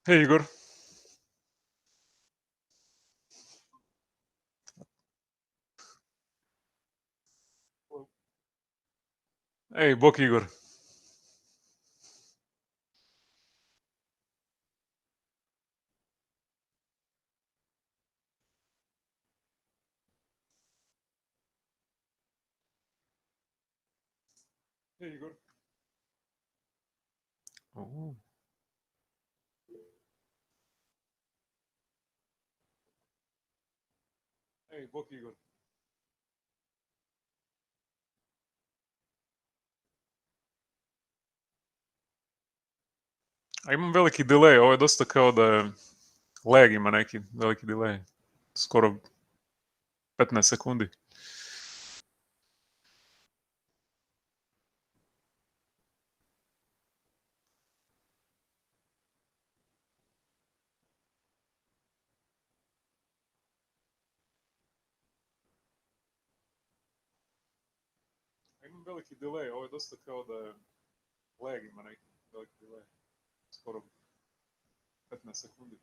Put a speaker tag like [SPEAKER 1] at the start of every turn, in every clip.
[SPEAKER 1] Hej Igor. Ej, bok Igor. Hej Igor. O. Ej, bok Igor. A imam veliki delay, ovo je dosta kao da je lag, ima neki veliki delay. Skoro 15 sekundi. A imam veliki delay, ovo je dosta kao da je lag, ima neki veliki delay. Skoro 15 sekundi.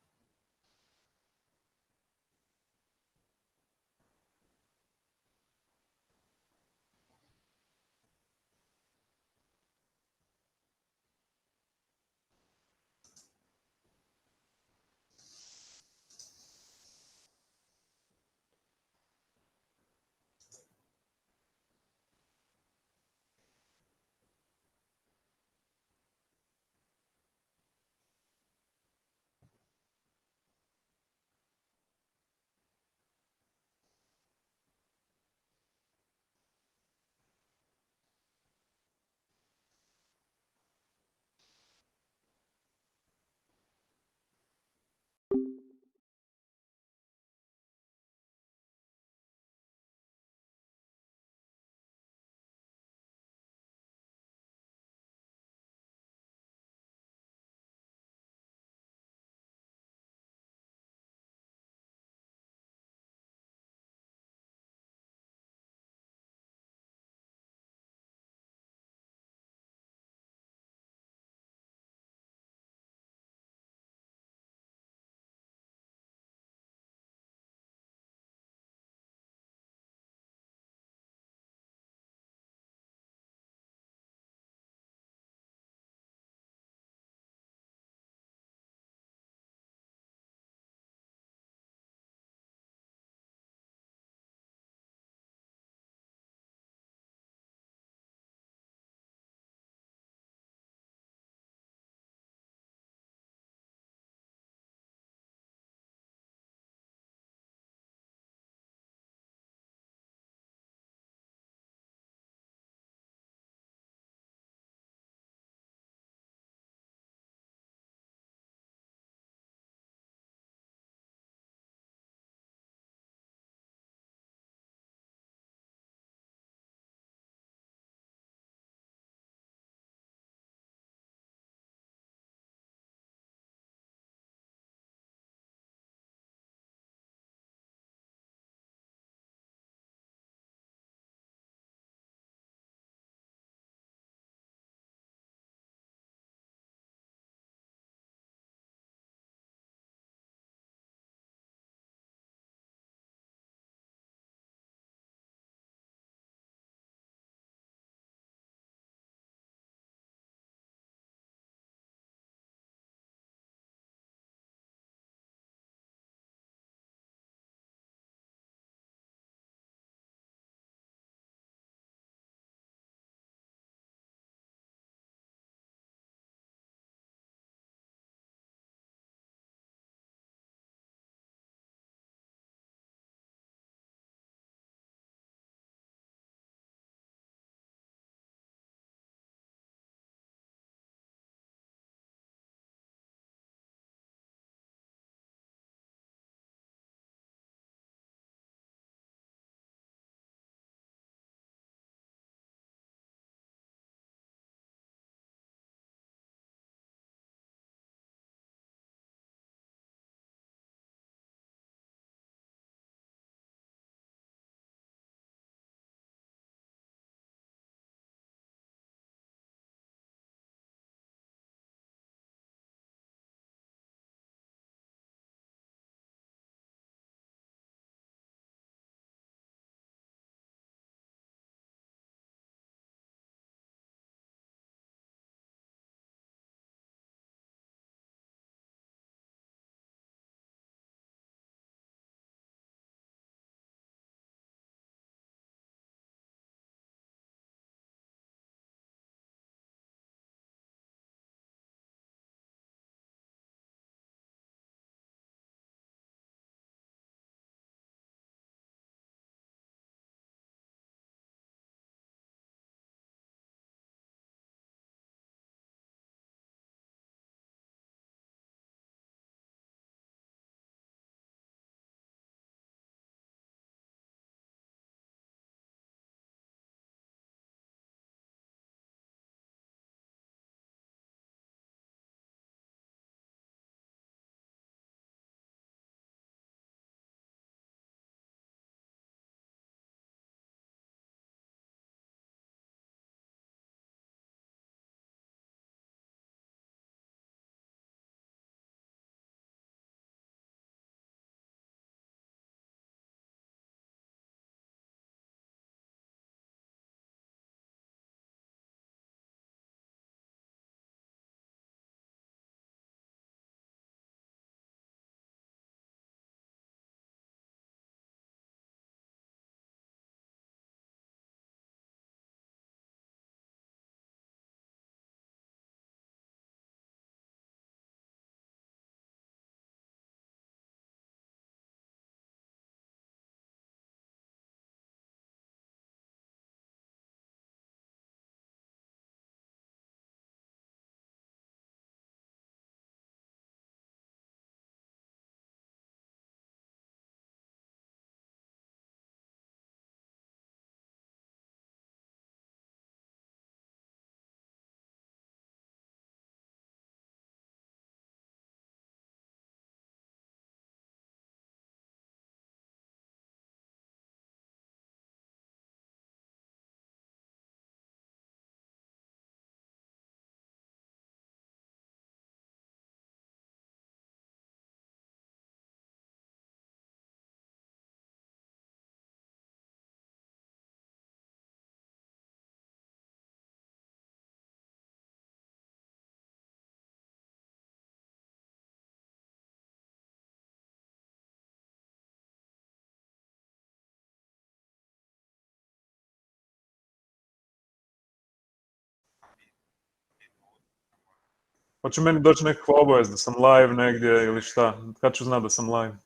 [SPEAKER 1] Hoće meni doći nekakva obavez da sam live negdje ili šta? Kad ću znat da sam live?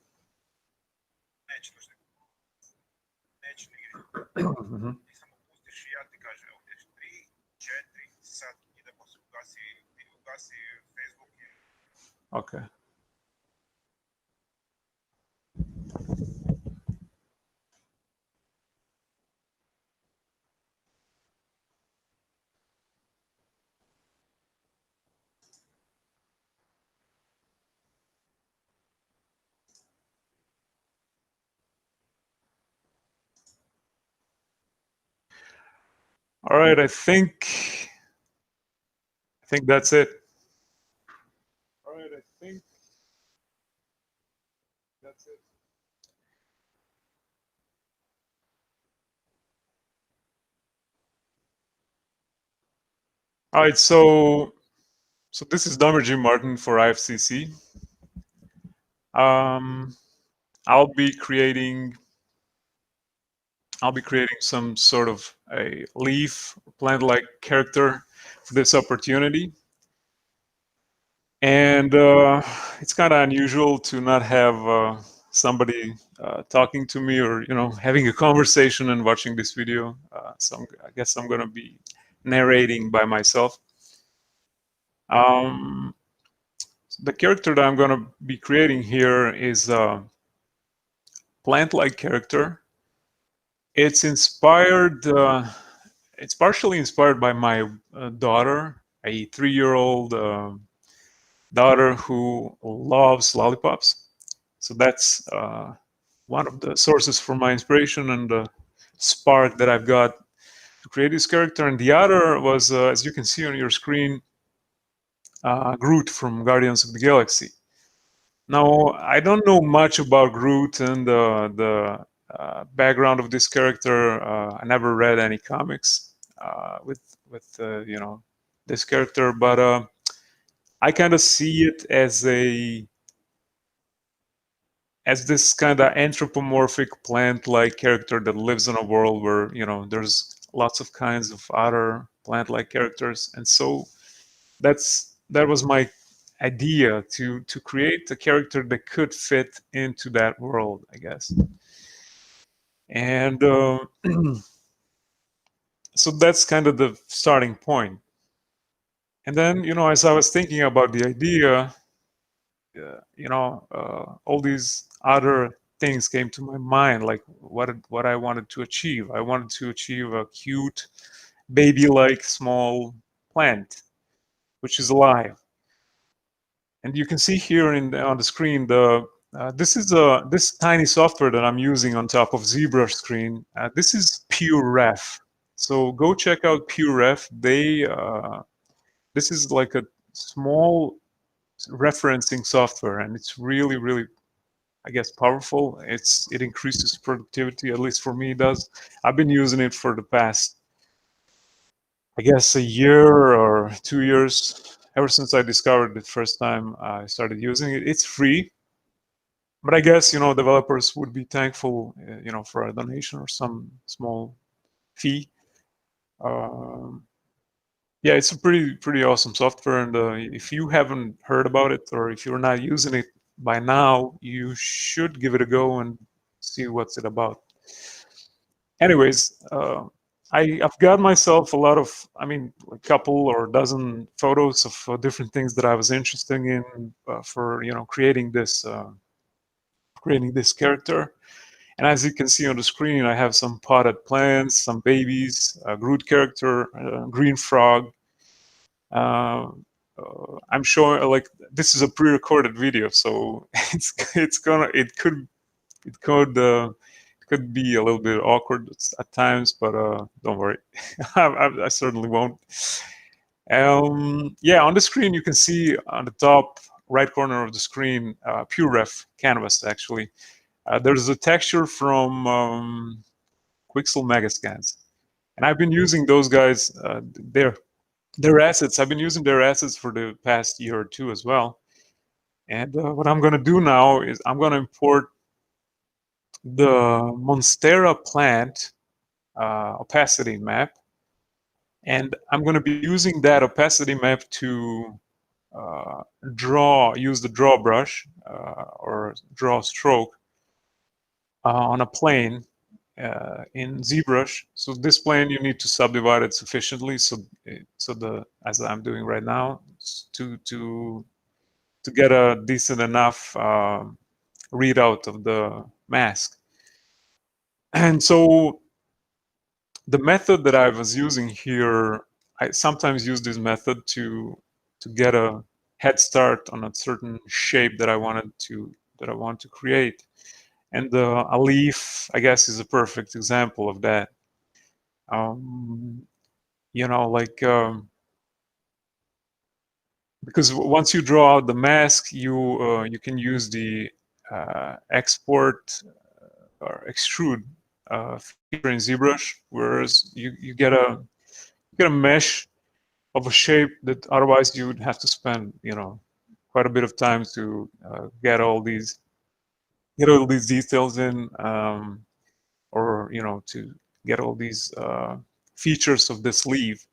[SPEAKER 2] Neće doći neko. Neće nigdje.
[SPEAKER 1] Mhm.
[SPEAKER 2] Ti samo pustiš i ja ti kažem, evo gdje 3, 4, sad idemo se ugasi Facebook.
[SPEAKER 1] Ok. All right, I think that's it. All right, I think that's it. All right, so this is Dumber Jim Martin for IFCC. I'll be creating some sort of a leaf plant-like character for this opportunity. And it's kind of unusual to not have somebody talking to me or, having a conversation and watching this video. So I guess I'm going to be narrating by myself. The character that I'm going to be creating here is a plant-like character. It's inspired, it's partially inspired by my daughter, a 3-year-old daughter who loves lollipops. So that's one of the sources for my inspiration and the spark that I've got to create this character. And the other was, as you can see on your screen, Groot from Guardians of the Galaxy. Now, I don't know much about Groot and the background of this character. I never read any comics with this character, but I kind of see it as this kind of anthropomorphic plant-like character that lives in a world where there's lots of kinds of other plant-like characters, and so that was my idea to create a character that could fit into that world, I guess. And so that's kind of the starting point. And then, as I was thinking about the idea, all these other things came to my mind, like what I wanted to achieve. I wanted to achieve a cute, baby-like small plant, which is alive. And you can see here on the screen this is this tiny software that I'm using on top of ZBrush screen. This is PureRef. So go check out PureRef. This is like a small referencing software, and it's really, really, I guess, powerful. It increases productivity, at least for me it does. I've been using it for the past, I guess, a year or 2 years. Ever since I discovered it first time, I started using it. It's free, but I guess developers would be thankful, for a donation or some small fee. Yeah, it's a pretty awesome software, and if you haven't heard about it or if you're not using it by now, you should give it a go and see what's it about. Anyways, I've got myself a couple or dozen photos of different things that I was interested in for creating this character. And as you can see on the screen, I have some potted plants, some babies, a Groot character, a green frog. I'm showing this is a pre-recorded video, so it could be a little bit awkward at times, but don't worry, I certainly won't. Yeah, on the screen you can see on the top right corner of the screen, PureRef canvas. Actually, there's a texture from Quixel Megascans, and I've been using those guys. Their assets. I've been using their assets for the past year or two as well. And what I'm going to do now is I'm going to import the Monstera plant opacity map. And I'm going to be using that opacity map to use the draw brush or draw stroke on a plane in ZBrush. So this plane you need to subdivide it sufficiently as I'm doing right now to get a decent enough readout of the mask. And so the method that I was using here, I sometimes use this method to get a head start on a certain shape that I want to create. And a leaf, I guess, is a perfect example of that. You know, like because once you draw out the mask, you can use the export or extrude feature in ZBrush, whereas you get a mesh of a shape that otherwise you would have to spend, you know, quite a bit of time to get all these details in, or you know, to get all these features of the sleeve.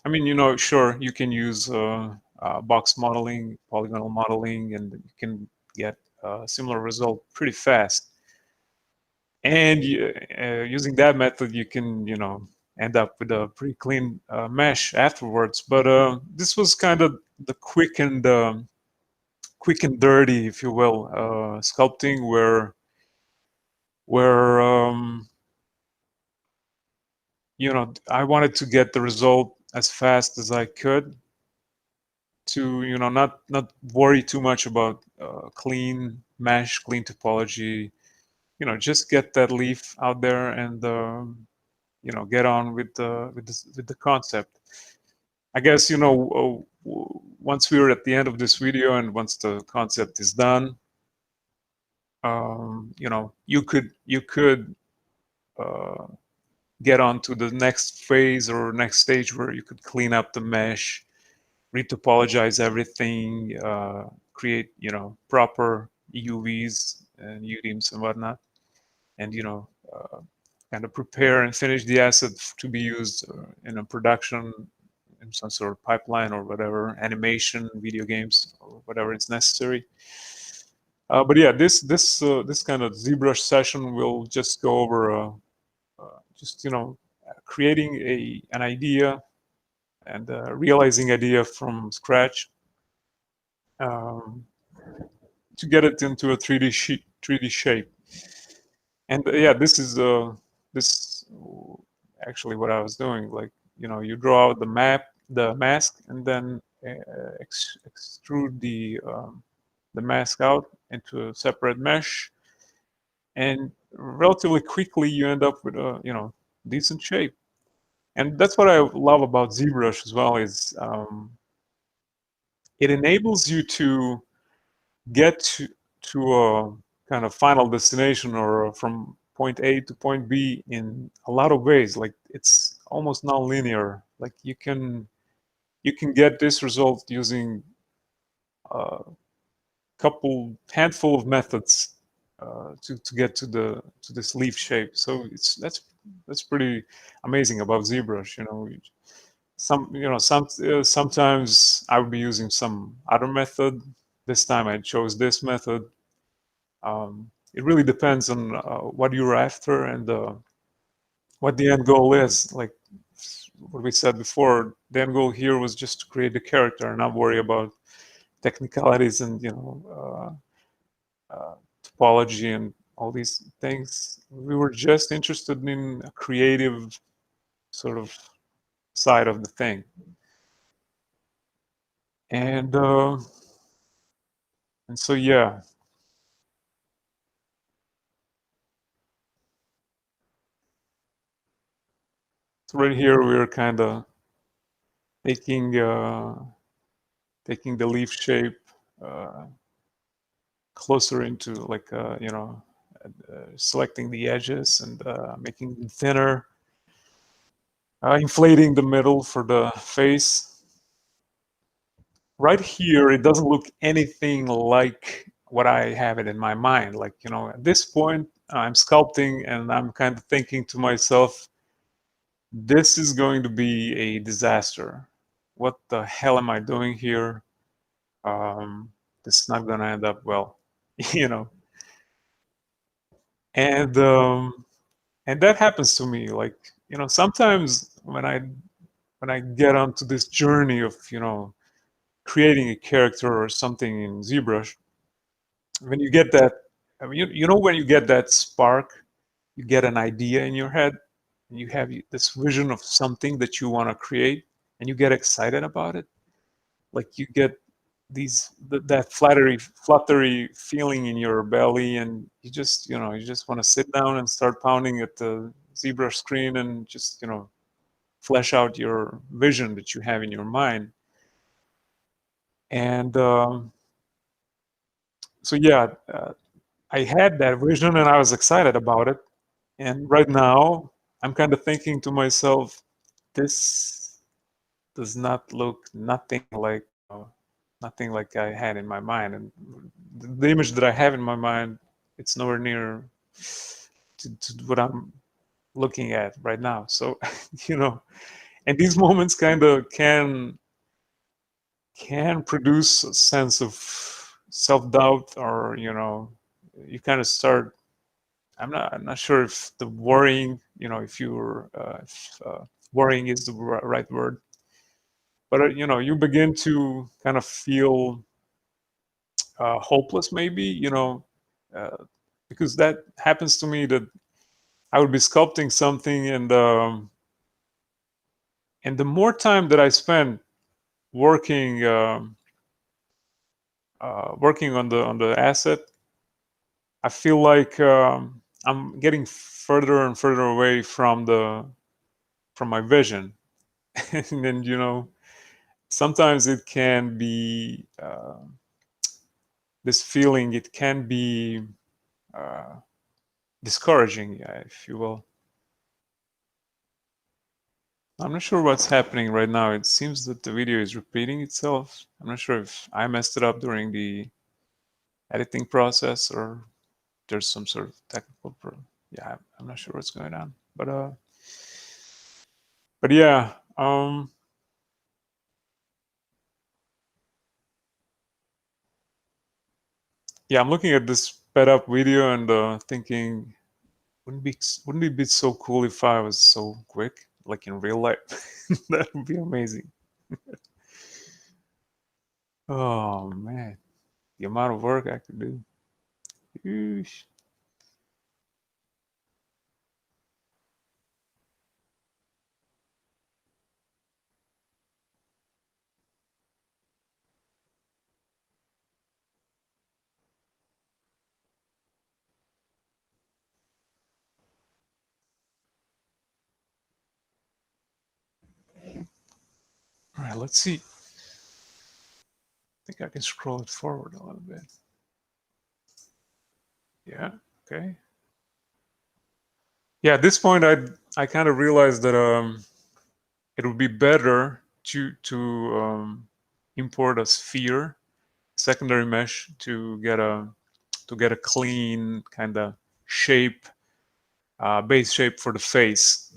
[SPEAKER 1] I mean, you know, sure, you can use box modeling, polygonal modeling, and you can get a similar result pretty fast. And using that method, you can, you know, end up with a pretty clean mesh afterwards. But this was kind of the quick and dirty, if you will, sculpting where you know, I wanted to get the result as fast as I could to, you know, not worry too much about clean mesh, clean topology. You know, just get that leaf out there and you know, get on with the concept. I guess, you know, once we're at the end of this video and once the concept is done, you know, you could get on to the next phase or next stage where you could clean up the mesh, retopologize everything, create, you know, proper UVs and UDIMs and whatnot, and, you know, kind of prepare and finish the asset to be used in a production, in some sort of pipeline or whatever, animation, video games, or whatever is necessary. But yeah, this kind of ZBrush session will just go over just, you know, creating an idea and realizing idea from scratch um, to get it into a 3D shape. And yeah, this is this actually what I was doing. Like, you know, you draw out the mask, and then extrude the mask out into a separate mesh, and relatively quickly you end up with a, you know, decent shape. And that's what I love about ZBrush as well, is it enables you to get to a kind of final destination, or from point A to point B, in a lot of ways. Like, it's almost non-linear. Like, you can get this result using a handful of methods to get to this leaf shape. So that's pretty amazing about ZBrush. You know, sometimes I would be using some other method. This time I chose this method. It really depends on what you're after and what the end goal is. Like what we said before, the end goal here was just to create the character and not worry about technicalities and, you know, topology and all these things. We were just interested in a creative sort of side of the thing. And so yeah. So right here we're kind of taking the leaf shape closer into, like, you know, selecting the edges and making them thinner, inflating the middle for the face. Right here, it doesn't look anything like what I have it in my mind. Like, you know, at this point, I'm sculpting and I'm kind of thinking to myself, this is going to be a disaster. What the hell am I doing here? this is not going to end up well, you know. And that happens to me. Like, sometimes when I get onto this journey of, creating a character or something in ZBrush, when you get that, I mean, when you get that spark, you get an idea in your head, and you have this vision of something that you want to create, and you get excited about it. Like, you get that fluttery feeling in your belly, and you just want to sit down and start pounding at the ZBrush screen and just flesh out your vision that you have in your mind. And so yeah, I had that vision and I was excited about it. And right now, I'm kind of thinking to myself, this does not look nothing like I had in my mind. And the image that I have in my mind, it's nowhere near to what I'm looking at right now. So, and these moments kind of can produce a sense of self-doubt, or you kind of start. I'm not sure if the worrying, if you're if worrying is the right word, but you begin to kind of feel hopeless, maybe, uh, because that happens to me, that I would be sculpting something, and the more time that I spend working working on the asset, I feel like I'm getting further and further away from my vision. And then sometimes it can be this feeling. It can be uh, discouraging, yeah, if you will. I'm not sure what's happening right now. It seems that the video is repeating itself. I'm not sure if I messed it up during the editing process, or there's some sort of technical problem. Yeah, I'm not sure what's going on. But yeah, yeah, I'm looking at this sped up video and thinking, wouldn't it be so cool if I was so quick, like in real life? That would be amazing. Oh man, the amount of work I could do. Yeesh. All right, let's see. I think I can scroll it forward a little bit. Yeah, okay. Yeah, at this point, I kind of realized that it would be better to import a sphere, secondary mesh, to get a clean kind of shape, base shape for the face.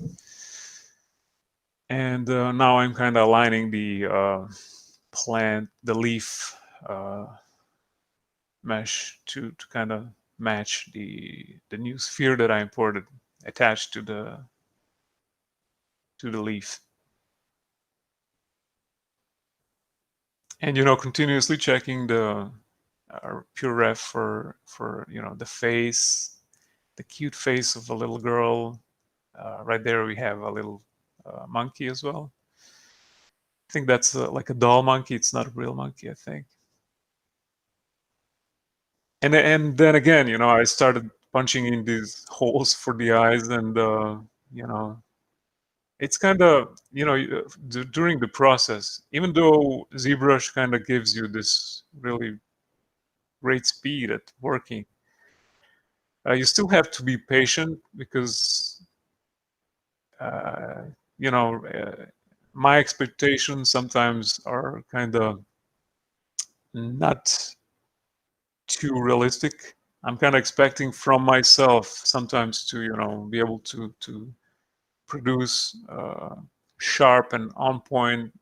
[SPEAKER 1] And now I'm kind of aligning the the leaf mesh to kind of match the new sphere that I imported, attached to the leaf. And continuously checking the pure ref for the face, the cute face of a little girl. Right there we have a little monkey as well. I think that's like a doll monkey. It's not a real monkey, I think. And then again, I started punching in these holes for the eyes, and you know, it's kind of during the process, even though ZBrush kind of gives you this really great speed at working, you still have to be patient, because uh, you know uh, my expectations sometimes are kind of not too realistic. I'm kind of expecting from myself sometimes to be able to produce sharp and on point